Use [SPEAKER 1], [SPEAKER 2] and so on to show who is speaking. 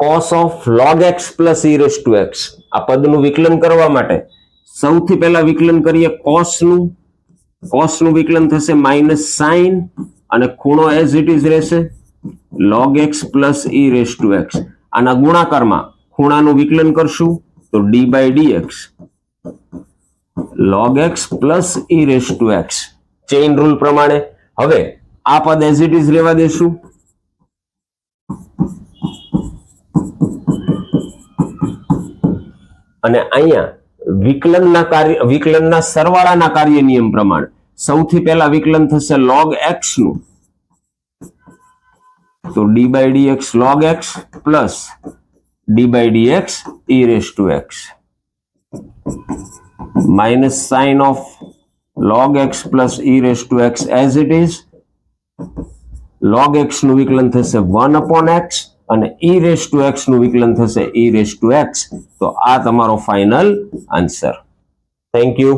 [SPEAKER 1] cos of log x plus e raised to x. આ પદનું વિકલન કરવા માટે સૌથી પહેલા વિકલન કરીએ cosનું વિકલન થશે માઇનસ સાઇન અને ખૂણો એઝ ઇટ ઇઝ રહેશે log x plus e raised to x. આના ગુણાકારમાં ખૂણાનું વિકલન કરશું તો d by dx log x plus e raised to x. Chain rule પ્રમાણે હવે આ પદ એઝ ઇટ ઇઝ રહેવા દેશું અને અહીંયા વિકલનના સરવાળાના કાર્ય નિયમ પ્રમાણે સૌથી પહેલા વિકલન થશે log x નું તો d by dx log x plus d by dx e raised to x minus sin of log x plus e raised to x as it is. log x નું વિકલન થશે 1 upon x અને e raised to x નું વિકલન થશે e raised to x. તો આ તમારો ફાઇનલ આન્સર. Thank you.